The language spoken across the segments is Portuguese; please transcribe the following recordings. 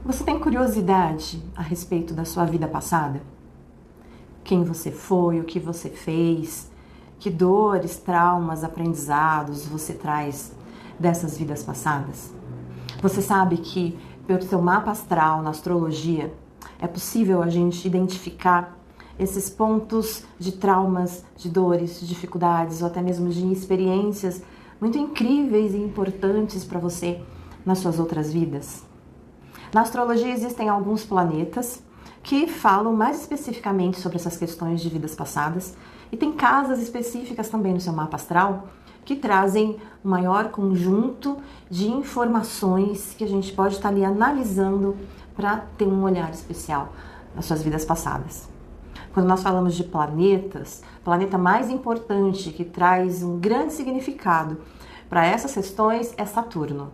Você tem curiosidade a respeito da sua vida passada? Quem você foi, o que você fez, que dores, traumas, aprendizados você traz dessas vidas passadas? Você sabe que pelo seu mapa astral, na astrologia, é possível a gente identificar esses pontos de traumas, de dores, de dificuldades ou até mesmo de experiências muito incríveis e importantes para você nas suas outras vidas? Na astrologia existem alguns planetas que falam mais especificamente sobre essas questões de vidas passadas e tem casas específicas também no seu mapa astral que trazem um maior conjunto de informações que a gente pode estar ali analisando para ter um olhar especial nas suas vidas passadas. Quando nós falamos de planetas, o planeta mais importante que traz um grande significado para essas questões é Saturno.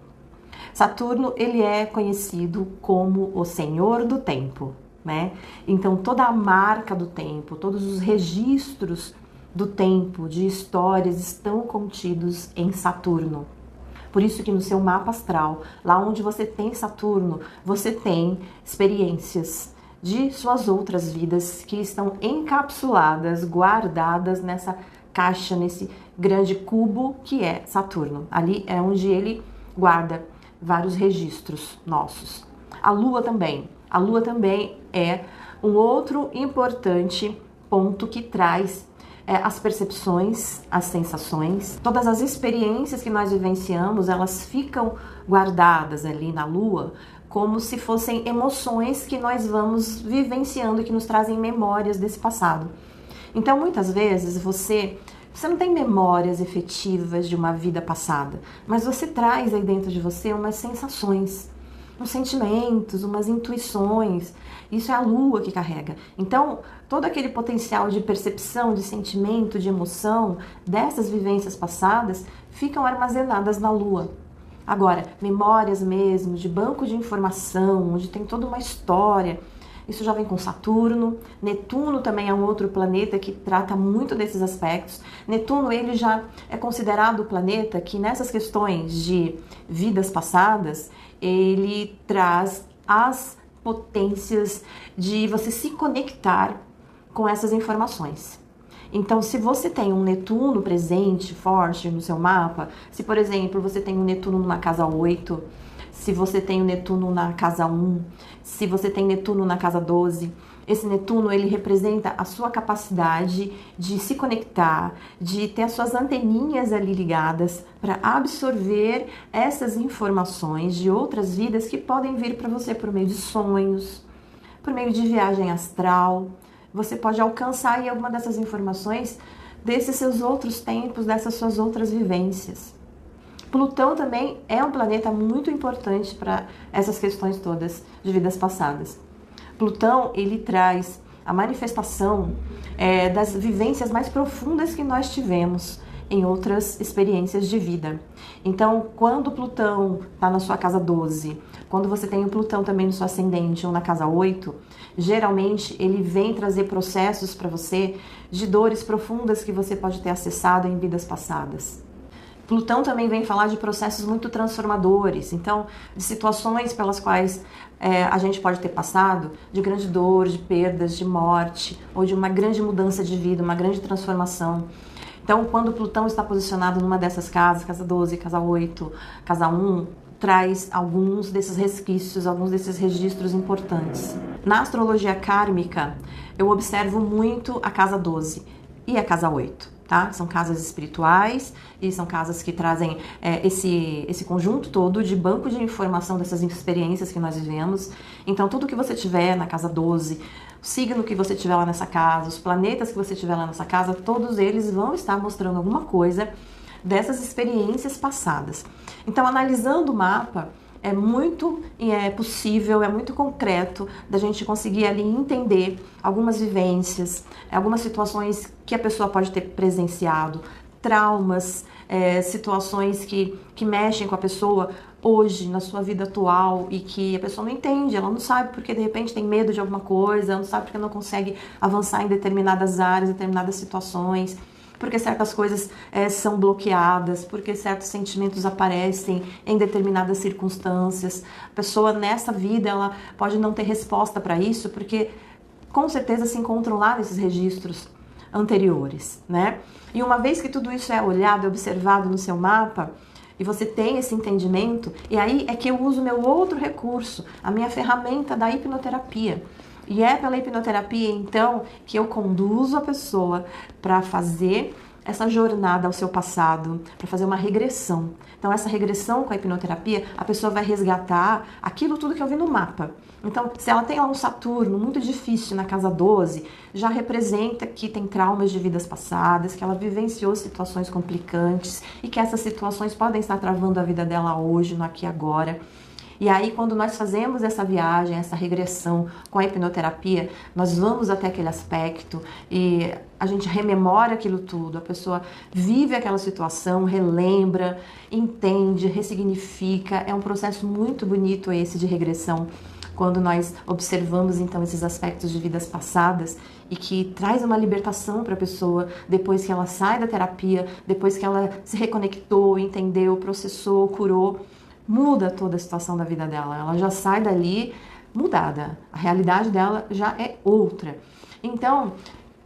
Saturno, ele é conhecido como o Senhor do Tempo, né? Então, toda a marca do tempo, todos os registros do tempo, de histórias, estão contidos em Saturno. Por isso que no seu mapa astral, lá onde você tem Saturno, você tem experiências de suas outras vidas que estão encapsuladas, guardadas nessa caixa, nesse grande cubo que é Saturno. Ali é onde ele guarda vários registros nossos. A Lua também. A Lua também é um outro importante ponto que traz as percepções, as sensações, todas as experiências que nós vivenciamos, elas ficam guardadas ali na Lua como se fossem emoções que nós vamos vivenciando e que nos trazem memórias desse passado. Então, muitas vezes, você não tem memórias efetivas de uma vida passada, mas você traz aí dentro de você umas sensações, uns sentimentos, umas intuições. Isso é a Lua que carrega. Então, todo aquele potencial de percepção, de sentimento, de emoção dessas vivências passadas ficam armazenadas na Lua. Agora, memórias mesmo, de banco de informação, onde tem toda uma história, isso já vem com Saturno. Netuno também é um outro planeta que trata muito desses aspectos. Netuno, ele já é considerado o planeta que nessas questões de vidas passadas, ele traz as potências de você se conectar com essas informações. Então, se você tem um Netuno presente, forte no seu mapa, se, por exemplo, você tem um Netuno na casa 8, se você tem um Netuno na casa 1, se você tem Netuno na casa 12, esse Netuno, ele representa a sua capacidade de se conectar, de ter as suas anteninhas ali ligadas para absorver essas informações de outras vidas que podem vir para você por meio de sonhos, por meio de viagem astral. Você pode alcançar aí alguma dessas informações desses seus outros tempos, dessas suas outras vivências. Plutão também é um planeta muito importante para essas questões todas de vidas passadas. Plutão, ele traz a manifestação das vivências mais profundas que nós tivemos em outras experiências de vida. Então, quando Plutão está na sua casa 12, quando você tem o Plutão também no seu ascendente ou na casa 8, geralmente ele vem trazer processos para você de dores profundas que você pode ter acessado em vidas passadas. Plutão também vem falar de processos muito transformadores, então de situações pelas quais a gente pode ter passado, de grande dor, de perdas, de morte, ou de uma grande mudança de vida, uma grande transformação. Então, quando Plutão está posicionado numa dessas casas, casa 12, casa 8, casa 1, traz alguns desses resquícios, alguns desses registros importantes. Na astrologia kármica, eu observo muito a casa 12 e a casa 8. Tá? São casas espirituais e são casas que trazem esse conjunto todo de banco de informação dessas experiências que nós vivemos. Então, tudo que você tiver na casa 12, o signo que você tiver lá nessa casa, os planetas que você tiver lá nessa casa, todos eles vão estar mostrando alguma coisa dessas experiências passadas. Então, analisando o mapa, é muito possível, é muito concreto da gente conseguir ali entender algumas vivências, algumas situações que a pessoa pode ter presenciado, traumas, situações que mexem com a pessoa hoje, na sua vida atual, e que a pessoa não entende, ela não sabe porque de repente tem medo de alguma coisa, ela não sabe porque não consegue avançar em determinadas áreas, determinadas situações. porque certas coisas são bloqueadas, porque certos sentimentos aparecem em determinadas circunstâncias. A pessoa nessa vida, ela pode não ter resposta para isso, porque com certeza se encontram lá nesses registros anteriores, né? E uma vez que tudo isso é olhado, é observado no seu mapa, e você tem esse entendimento, e aí é que eu uso meu outro recurso, a minha ferramenta da hipnoterapia. E é pela hipnoterapia, então, que eu conduzo a pessoa para fazer essa jornada ao seu passado, para fazer uma regressão. Então, essa regressão com a hipnoterapia, a pessoa vai resgatar aquilo tudo que eu vi no mapa. Então, se ela tem lá um Saturno muito difícil na casa 12, já representa que tem traumas de vidas passadas, que ela vivenciou situações complicantes e que essas situações podem estar travando a vida dela hoje, no aqui e agora. E aí, quando nós fazemos essa viagem, essa regressão com a hipnoterapia, nós vamos até aquele aspecto e a gente rememora aquilo tudo, a pessoa vive aquela situação, relembra, entende, ressignifica. É um processo muito bonito esse de regressão, quando nós observamos então esses aspectos de vidas passadas e que traz uma libertação para a pessoa depois que ela sai da terapia, depois que ela se reconectou, entendeu, processou, curou. Muda toda a situação da vida dela, ela já sai dali mudada, a realidade dela já é outra. Então,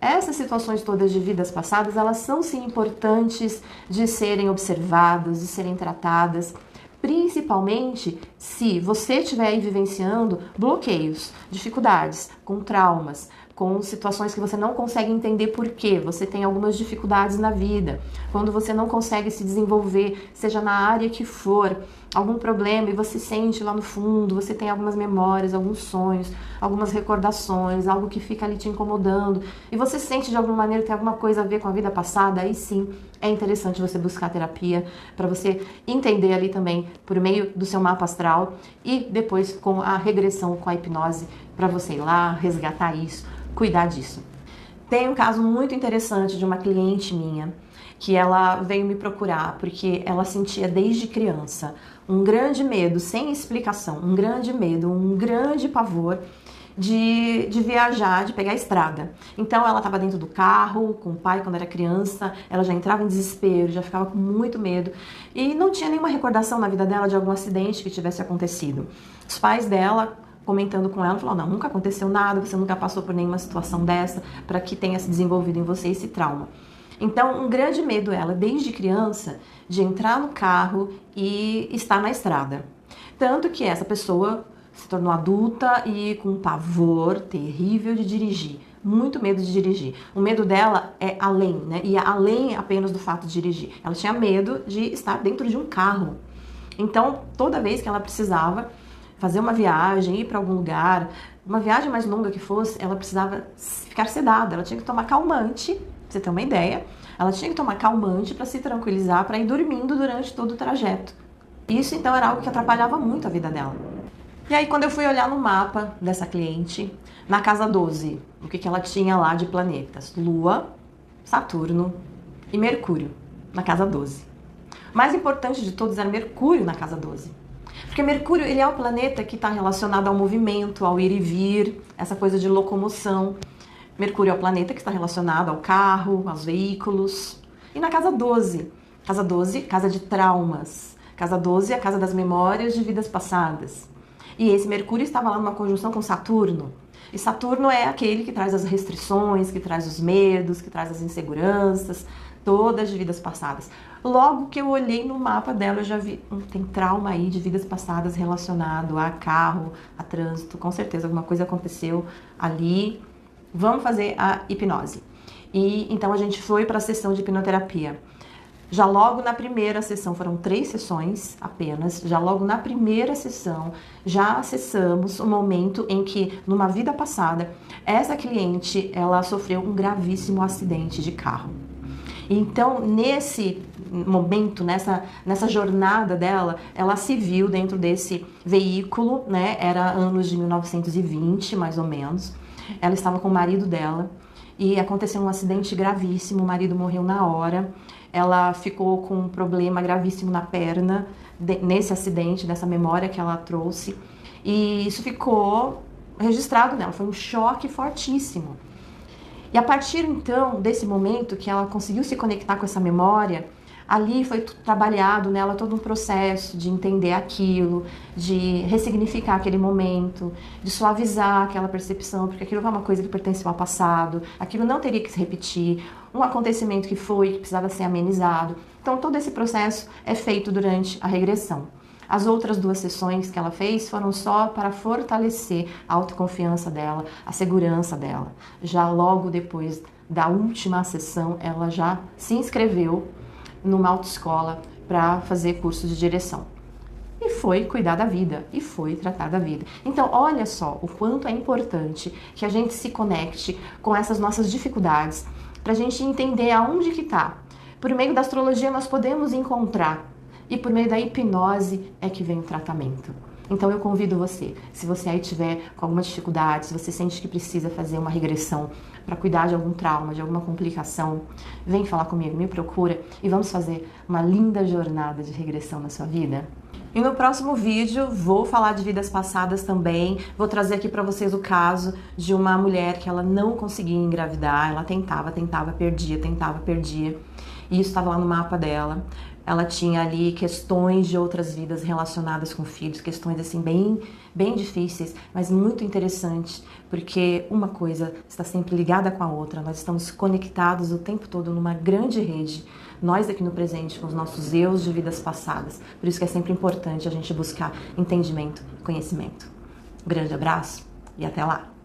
essas situações todas de vidas passadas, elas são sim importantes de serem observadas, de serem tratadas, principalmente se você estiver aí vivenciando bloqueios, dificuldades, com traumas, com situações que você não consegue entender por quê. Você tem algumas dificuldades na vida, quando você não consegue se desenvolver, seja na área que for, algum problema e você sente lá no fundo, você tem algumas memórias, alguns sonhos, algumas recordações, algo que fica ali te incomodando e você sente de alguma maneira que tem alguma coisa a ver com a vida passada, aí sim é interessante você buscar terapia para você entender ali também por meio do seu mapa astral e depois com a regressão com a hipnose para você ir lá, resgatar isso, cuidar disso. Tem um caso muito interessante de uma cliente minha que ela veio me procurar porque ela sentia desde criança um grande medo, sem explicação, um grande medo, um grande pavor de viajar, de pegar a estrada. Então ela estava dentro do carro com o pai quando era criança, ela já entrava em desespero, já ficava com muito medo e não tinha nenhuma recordação na vida dela de algum acidente que tivesse acontecido. Os pais dela comentando com ela, falou, não, nunca aconteceu nada, você nunca passou por nenhuma situação dessa para que tenha se desenvolvido em você esse trauma. Então, um grande medo ela, desde criança, de entrar no carro e estar na estrada. Tanto que essa pessoa se tornou adulta e com um pavor terrível de dirigir. Muito medo de dirigir. O medo dela é além, né? E além apenas do fato de dirigir. Ela tinha medo de estar dentro de um carro. Então, toda vez que ela precisava fazer uma viagem, ir para algum lugar, uma viagem mais longa que fosse, ela precisava ficar sedada. Ela tinha que tomar calmante, pra você ter uma ideia. Ela tinha que tomar calmante para se tranquilizar, para ir dormindo durante todo o trajeto. Isso, então, era algo que atrapalhava muito a vida dela. E aí, quando eu fui olhar no mapa dessa cliente, na casa 12, o que ela tinha lá de planetas? Lua, Saturno e Mercúrio, na casa 12. O mais importante de todos era Mercúrio na casa 12. Porque Mercúrio, ele é o planeta que está relacionado ao movimento, ao ir e vir, essa coisa de locomoção. Mercúrio é o planeta que está relacionado ao carro, aos veículos. E na casa 12, casa de traumas. Casa 12 é a casa das memórias de vidas passadas. E esse Mercúrio estava lá numa conjunção com Saturno. E Saturno é aquele que traz as restrições, que traz os medos, que traz as inseguranças, todas de vidas passadas. Logo que eu olhei no mapa dela, eu já vi, tem trauma aí de vidas passadas relacionado a carro, a trânsito. Com certeza alguma coisa aconteceu ali. Vamos fazer a hipnose. E então a gente foi para a sessão de hipnoterapia. Já logo na primeira sessão, foram 3 sessões apenas, já logo na primeira sessão, já acessamos o momento em que, numa vida passada, essa cliente, ela sofreu um gravíssimo acidente de carro. Então, nesse momento, nessa jornada dela, ela se viu dentro desse veículo, né? Era anos de 1920, mais ou menos. Ela estava com o marido dela e aconteceu um acidente gravíssimo, o marido morreu na hora. Ela ficou com um problema gravíssimo na perna, nesse acidente, dessa memória que ela trouxe. E isso ficou registrado nela, foi um choque fortíssimo. E a partir então desse momento que ela conseguiu se conectar com essa memória, ali foi trabalhado nela todo um processo de entender aquilo, de ressignificar aquele momento, de suavizar aquela percepção, porque aquilo é uma coisa que pertenceu ao passado, aquilo não teria que se repetir, um acontecimento que precisava ser amenizado. Então todo esse processo é feito durante a regressão. As outras 2 sessões que ela fez foram só para fortalecer a autoconfiança dela, a segurança dela. Já logo depois da última sessão, ela já se inscreveu numa autoescola para fazer cursos de direção. E foi cuidar da vida, e foi tratar da vida. Então, olha só o quanto é importante que a gente se conecte com essas nossas dificuldades, para a gente entender aonde que está. Por meio da astrologia nós podemos encontrar, e por meio da hipnose é que vem o tratamento. Então eu convido você, se você aí tiver com alguma dificuldade, se você sente que precisa fazer uma regressão para cuidar de algum trauma, de alguma complicação, vem falar comigo, me procura e vamos fazer uma linda jornada de regressão na sua vida. E no próximo vídeo vou falar de vidas passadas também, vou trazer aqui para vocês o caso de uma mulher que ela não conseguia engravidar, ela tentava, perdia, e isso estava lá no mapa dela. Ela tinha ali questões de outras vidas relacionadas com filhos, questões assim bem difíceis, mas muito interessantes, porque uma coisa está sempre ligada com a outra, nós estamos conectados o tempo todo numa grande rede, nós aqui no presente com os nossos eus de vidas passadas, por isso que é sempre importante a gente buscar entendimento e conhecimento. Um grande abraço e até lá!